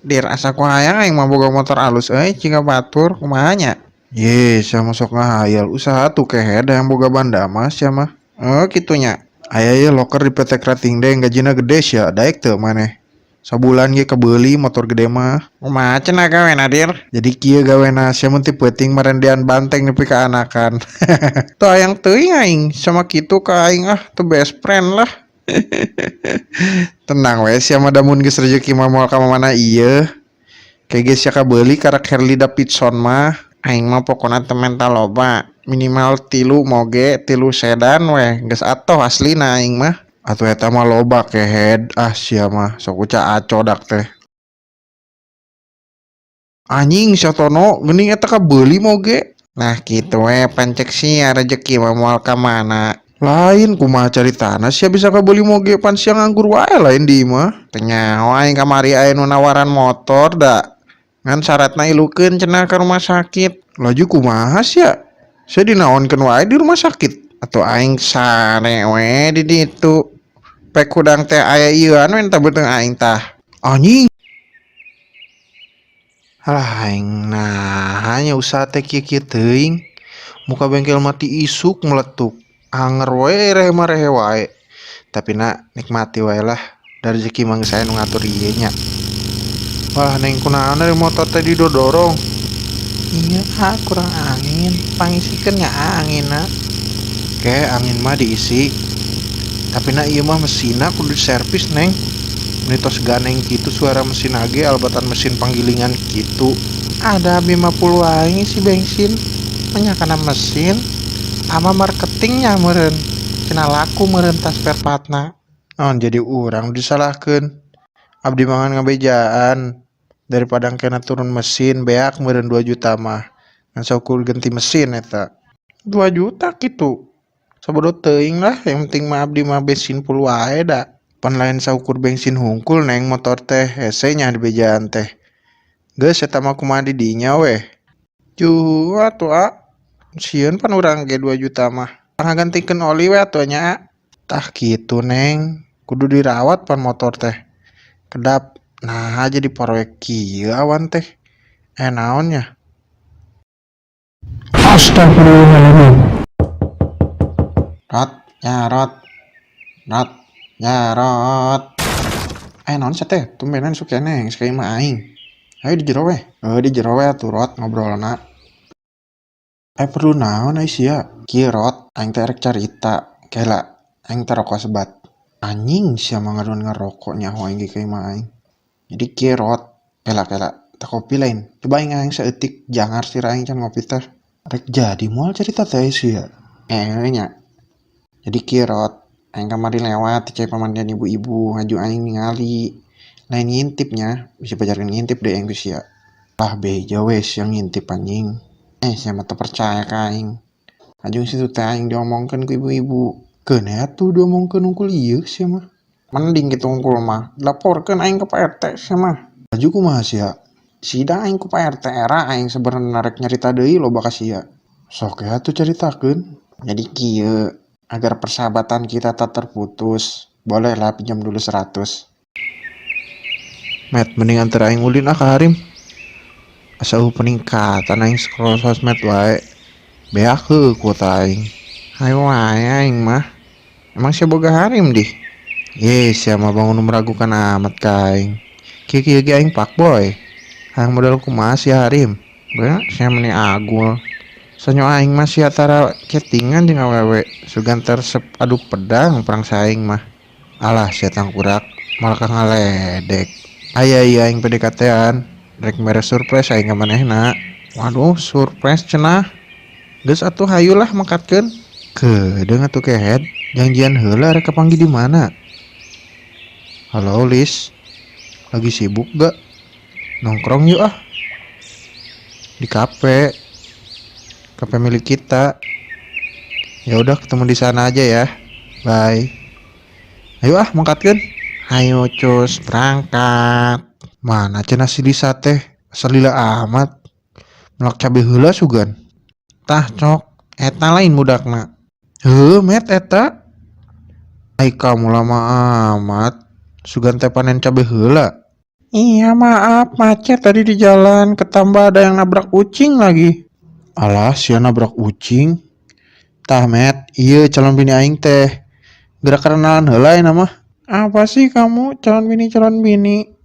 Dir asa ku hayang aing mah boga motor alus cika batur kumaha nya? Ye, sia sok ngahayal usaha tuh kehe da yang boga banda mah sia mah. Kitunya. Aya ye loker di PT Krating deh gajina gede sia, daek teu maneh. Sabulan ge kebeuli motor gede mah. Kumaha cenah gawena Dir? Jadi kieu gawena sia mun ti peuting marendean banteng nepi ka anakan. Tuh hayang teuing aing sama kitu ka aing tuh best friend lah. Tenang we sia mah damun geus rezeki mah moal ka mana ieu. Kayak geus sia kabeuli karak Harley Davidson mah. Aing mah pokona teu mental loba. Minimal 3 moge, 3 sedan weh. Geus atoh aslina aing mah. Atuh eta mah loba kehead sia mah sok uca acodak teh. Anjing satono geuning eta kabeuli moge. Nah gitu we pancek sia rezeki mah moal ka mana. Lain kumaha caritana sia bisa kabeli moge pan sia nganggur wae lain di mah. Teu nyaho aing kamari aya nu nawaran motor da. Ngan syaratna ilukeun cenah ka rumah sakit. Laju kumaha sia? Saya dinaonkeun wae di rumah sakit. Atuh aing sare we di ditu. Pek kudang teh aya ieu anu enta beuteung aing tah. Anjing. Halah aing nah hanya usaha teh kieu-kieu teuing. Muka bengkel mati isuk meletuk. Anger we rehe wae. Tapi nak nikmati wae lah. Dari rezeki mah saya nu ngatur ieu nya. Wah neng kunaon dari motor teh didodorong. Iya kurang angin. Pangisikeun nya angin na. Oke angin mah diisi. Tapi nak ieu mah mesinna kudu diservis neng. Menitos ganeng gitu suara mesin age albatan mesin panggilingan gitu. Ada 50 wae si bensin. Menyakana mesin ama marketingnya meureun. Cenah laku meureun tas spare partna. Jadi urang disalahkeun. Abdi mangan ngabejaan. Daripada kena turun mesin beak meureun 2 juta mah. Ngan saukur ganti mesin eta. 2 juta gitu. Sabodo teuing lah, yang penting mah abdi mah bensin full wae da. Pan lain saukur bensin hungkul neng motor teh hese nya dibejaan teh. Geus eta mah kumaha di dinya weh. Juh atuh sieun pan urang ge 2 juta mah. Ngagantikeun oli we atuh nya. Tah kitu neng, kudu dirawat pan motor teh. Kedap nah jadi proyek kieu awan teh. Naonnya? Astagfirullahaladzim. Rot, nyarot. Naon sia teh? Tumbenan sok keneh sekali mah aing. Ayo di jero we. Di jero we atuh Rot ngobrolna. Perlu naon ai sia? Kieu Rot, aing teh rek carita. Kela aing teh rokok sebat. Anjing sia mah ngaduan ngarokok nyaho aing ge ka imah aing. Jadi kieu Rot, kela tak kopi lain. Coba aing saeutik jangar sira aing can ngopi teh. Rek jadi moal cerita teh sia. Nya. Jadi kieu Rot, aing kamari lewat cai pamandian ibu-ibu ngaju aing ningali. Lain ngintipnya, bisa pajarkeun ngintip deh aing sia. Lah beja wes yang ngintip anjing. Sia mah teu percaya ka aing. Ajung situ teh aing diomongkeun ku ibu-ibu. Keun atuh diomongkeun ungkul ieu sia mah. Mending kitu ungkul mah, laporkeun aing ke Pak RT sia mah. Laju kumaha sia? Sidang aing ku Pak RT era aing sebenarnya rek nyarita deui loba ka sia. Sok atuh caritakeun. Jadi kieu, agar persahabatan kita tak terputus, bolehlah pinjam dulu 100. Met, mending antar aing ulin ka Harim. Asa peningkatan aing scroll sosmed wae. Beak kuota aing. Hayo wae aing mah. Emang sia boga Harim di? Sia mah bangun meragukan amat ka aing. Kieu ge aing pak boy. Hayang modal kumaha sia Harim? Bener sia meni agul. Sanyo aing mah sia tara chattingan jeung awewe. Sugan tersep adu pedang perang saing mah. Alah sia tangkurak malah ka ngaledek. Aya aing PDKT-an. Rek mere surprise aing ka manehna. Waduh, surprise cenah. Geus atuh hayulah mangkatkeun. Kedeung atuh kehead. Janjian heula rek kapanggih di mana? Halo Lis. Lagi sibuk gak? Nongkrong yuk di kafe milik kita. Ya udah ketemu di sana aja ya. Bye. Ayo mangkatkeun. Ayo cus berangkat. Mana cenah si Lisa teh? Salila amat. Melak cabe heula sugan. Tah cok, eta lain budakna. Met eta. Ai kamu lama amat. Sugan teh panen cabe heula. Iya maaf, macet tadi di jalan, ketambah ada yang nabrak kucing lagi. Alah, sia nabrak kucing. Tah met, iya calon bini aing teh. Gerak kenalan heula nama. Apa sih kamu calon bini?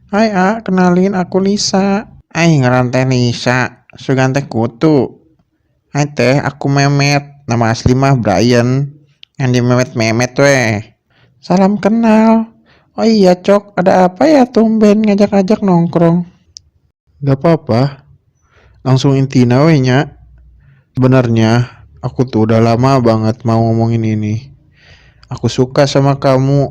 Hai kenalin aku Lisa. Aing ngaran teh Lisa, sugan teh kutu. Hai teh, aku Memet. Nama asli mah Brian. Yang di Memet weh. Salam kenal. Oh iya Cok, ada apa ya tumben ngajak-ajak nongkrong? Gak apa-apa, langsung intina weh nya. Sebenarnya aku tuh udah lama banget mau ngomongin ini. Aku suka sama kamu.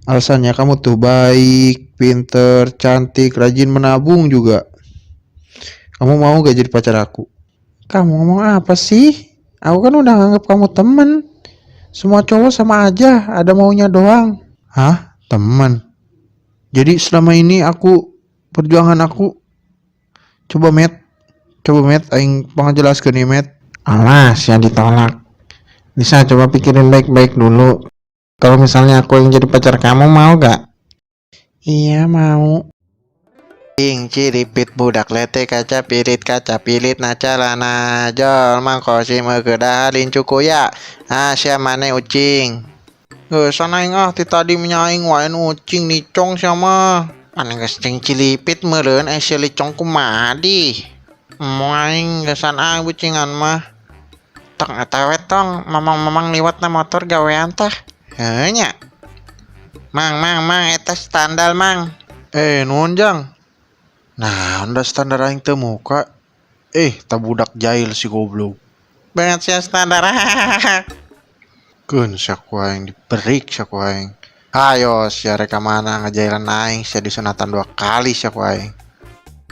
Alasannya kamu tuh baik, pinter, cantik, rajin menabung juga. Kamu mau gak jadi pacar aku? Kamu ngomong apa sih? Aku kan udah nganggap kamu temen. Semua cowok sama aja, ada maunya doang. Hah? Teman? Jadi selama ini perjuangan aku, coba met, aing pangajelaskeun nih met. Alas, yang ditolak. Bisa coba pikirin baik-baik dulu. Kalau misalnya aku yang jadi pacar kamu mau gak? Iya mau. Ping ciripit budak lete kaca pilit naca lana jol mangkosi megeda halin cukuya Asya mane ucing. Sana ti tadi menyaing wain ucing nicong sama. Mana geus cing cilipit meureun sia licong kumadi. Moing gesan bucingan mah. Tong atawe tong mamang liwat na motor gawean tah. Heuh nya. Mang eta standar mang. Nuhun jang. Nah, anda standar aing teu muka. Tabudak jahil si goblok. Banget sia standar. Keun sak aing diperik sak aing. Hayo sia reka mana ngajailan aing sia disunatan 2 kali sak aing.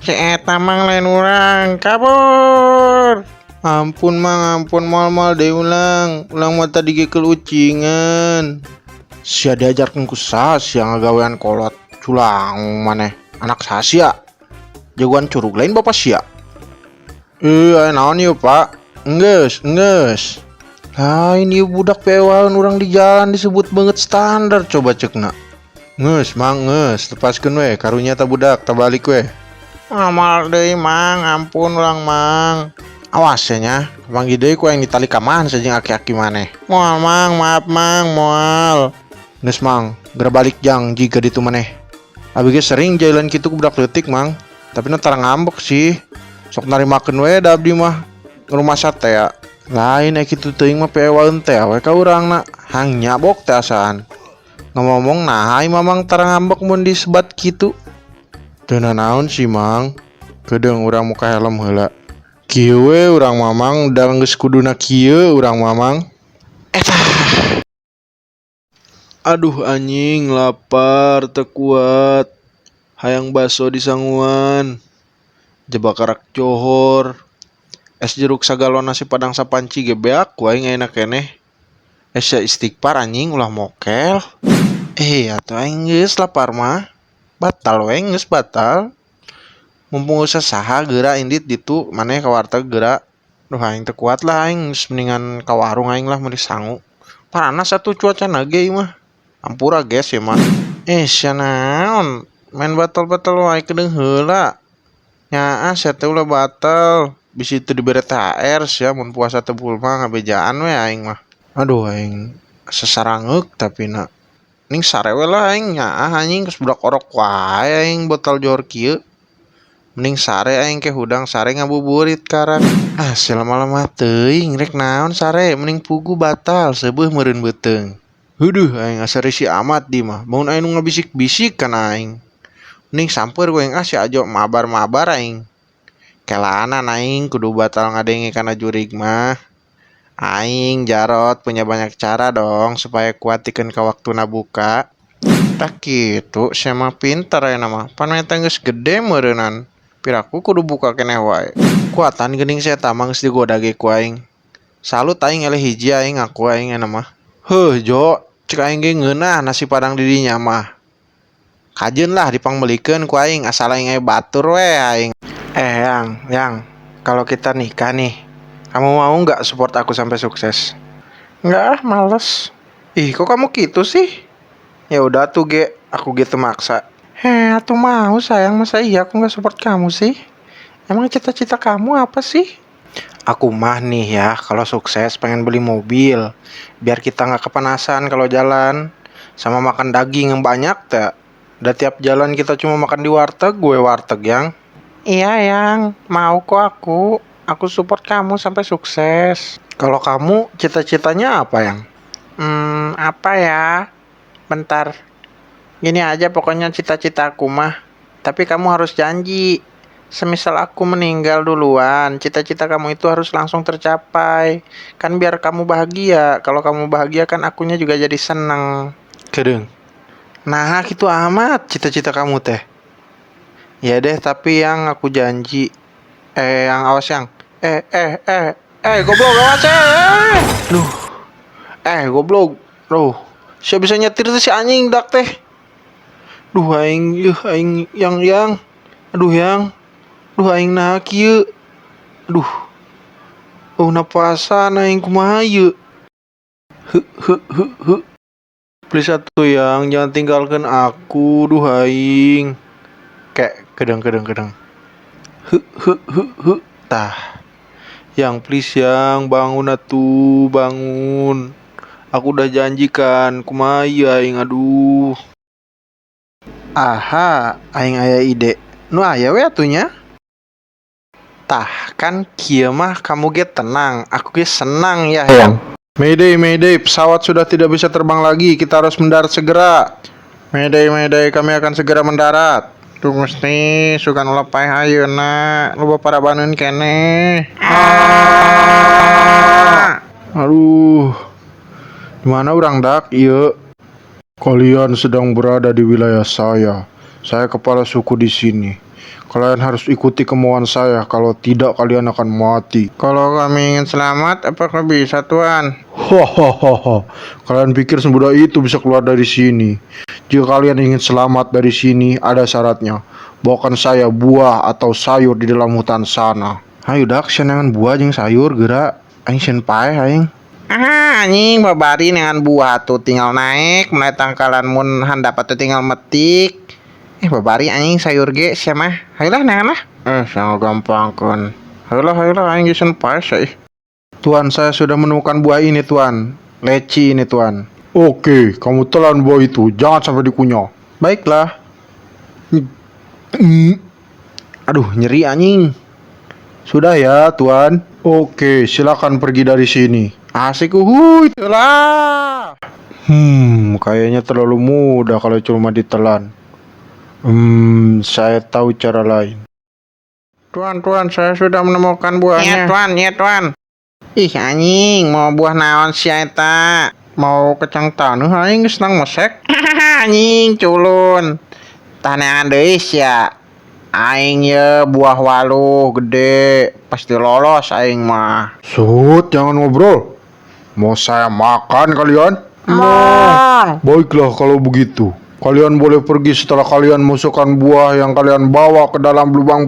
Si eta mang lain urang, kabur. Ampun mang, ampun mal ulang mah tadi gekel ucingan. Sia diajarkeun ku sia ngagawean kolot culang maneh anak sasia. Jagoan curug lain bapak sia. Naon ieu pak? Enggeus. Lain ieu budak pewaeun urang di jalan disebut banget standar coba cekna. Ngeus mang ngeus, lepaskeun we karunya ta budak ta balik we. Amal deui mang, ampun urang mang. Awas nya, panggil deui ku yang ditali kaman sajeng aki-aki maneh. Moal mang, maaf mang, moal. Geus mang, geura balik jang jika ditu maneh. Abi ge sering jailan kitu ku budak leutik mang. Tapi tara ngambek sih. Sok narimakeun we da abdi mah rumah sate ya. Lain kitu teuing mah pewaeun teh we ka urangna. Hang nyabok teh asaan. Ngomong nah ai mamang tara ngambek mun disebat kitu. Teu naon sih mang. Kedeung urang muka helm heula. Kieu we urang mamang da geus kuduna kieu urang mamang. Aduh anjing lapar teu kuat. Hayang baso di sanguan. Jebak karak johor. Es jeruk sagalon nasi padang sapanci ge beak ku aing enak keneh. Es istighfar anjing ulah mokel. Atuh aing geus lapar mah. Batal we geus batal. Mumpung usah saha geura indit ditu maneh ka warteg geura. Duh aing teu kuat lah aing geus mendingan ka warung aing lah meuli sangu. Panas atuh cuacana ge mah. Ampura geus ya mah. Sia naon? Main batal-batal wae kedeung heula. Nyaah sia teh ulah batal. Bisi teu dibere THR sia mun puasa teu full mah ngabejaan we aing mah. Aduh aing sasarangeuk tapi na. Ning sare we lah aing nyaah anjing geus budak orok wae aing botol johor kieu. Mending sare aing ke hudang sare ngabuburit karang. Sia lama-lama teuing rek naon sare mending pugu batal seubeung meureun beuteung. Huduh aing asa risih amat di mah. Mun aing nu ngabisik-bisik kana aing. Mending samper gue yang si ajo mabar aing. Kelanan aing kudu batal ngadenge kana jurig mah. Aing Jarot punya banyak cara dong supaya kuatikeun ka waktuna buka. Tak kitu sia mah pinter aya nama. Pan eta geus gede meureunan. Piraku kudu buka keneh wae. Kuatan geuning saya tamang geus digoda ge ku aing. Salut aing eleh hiji aing ngaku aing ena mah. Heuh Jo, cek aing ge ngeunah nasi padang di dinya mah. Kajeun lah dipangmelikeun ku aing asal aing batur we aing. Yang kalau kita nikah nih, kamu mau nggak support aku sampai sukses? Nggak males. Kok kamu gitu sih? Ya udah tuh ge, aku gitu maksa. Atuh mau sayang, masa iya aku nggak support kamu sih? Emang cita-cita kamu apa sih? Aku mah nih ya, kalau sukses pengen beli mobil, biar kita nggak kepanasan kalau jalan, sama makan daging yang banyak tak. Udah tiap jalan kita cuma makan di warteg, gue warteg yang. Iya yang, mau kok aku support kamu sampai sukses. Kalau kamu cita-citanya apa yang? Apa ya? Bentar, gini aja pokoknya cita-cita aku mah. Tapi kamu harus janji. Semisal aku meninggal duluan, cita-cita kamu itu harus langsung tercapai. Kan biar kamu bahagia. Kalau kamu bahagia kan akunya juga jadi seneng. Kedeng. Nah, gitu amat cita-cita kamu teh. Ya deh, tapi yang aku janji. Yang awas yang. Goblok awas Duh, goblok. Duh, siapa bisa nyetir tuh si anjing dak teh. Duh, aing yang. Aduh yang. Duh aing nah kieu. Duh. Oh napasan aing kumaha ieu? Heuh. Please atuh yang jangan tinggalkan aku, duh aing. Kayak kedeng. Heuh. Tah. Yang please yang bangun atuh, bangun. Aku udah janjikan, kumaha ieu aing aduh. Aha, aing aya ide. Nu aya we atunya? Tah, kan kieu mah kamu ge tenang, aku ge senang ya yang. Mayday, pesawat sudah tidak bisa terbang lagi, kita harus mendarat segera. Mayday, kami akan segera mendarat. Tuh mesti sugan ulah paeh ayeuna, loba parabaneun keneh. Aduh. Dimana urang dak ieu? Kalian sedang berada di wilayah saya. Saya kepala suku di sini. Kalian harus ikuti kemauan saya, kalau tidak kalian akan mati. Kalau kami ingin selamat, apakah bisa Tuan? Hahaha, kalian pikir semudah itu bisa keluar dari sini? Jika kalian ingin selamat dari sini, ada syaratnya. Bawakan saya buah atau sayur di dalam hutan sana. Ayo dak, senangan buah jeung sayur geura. Aing sen paeh aing. Anjing babari dengan buah tuh tinggal naik, mulai tangkalan mun handap tuh tinggal metik. Babari anjing sayur ge sia mah. Haeulah naon lah. Sangat gampang kan. Haeulah anjing geus paes euy. Tuan, saya sudah menemukan buah ini, Tuan. Leci ini, Tuan. Oke, kamu telan buah itu, jangan sampai dikunyah. Baiklah. Aduh, nyeri anjing. Sudah ya, Tuan. Oke, silakan pergi dari sini. Asik uhuy, lah. Kayaknya terlalu mudah kalau cuma ditelan. Saya tahu cara lain. Tuan, saya sudah menemukan buahnya. Iya, Tuan. Ih, anjing, mau buah naon si eta? Mau kecang taneuh aing geus nang mesek. Anjing, culun. Taneangan deui sia. Aing ye buah waluh gede, pasti lolos aing mah. Sut, jangan ngobrol. Mau saya makan kalian? Mau. Baiklah kalau begitu. Kalian boleh pergi setelah kalian masukkan buah yang kalian bawa ke dalam lubang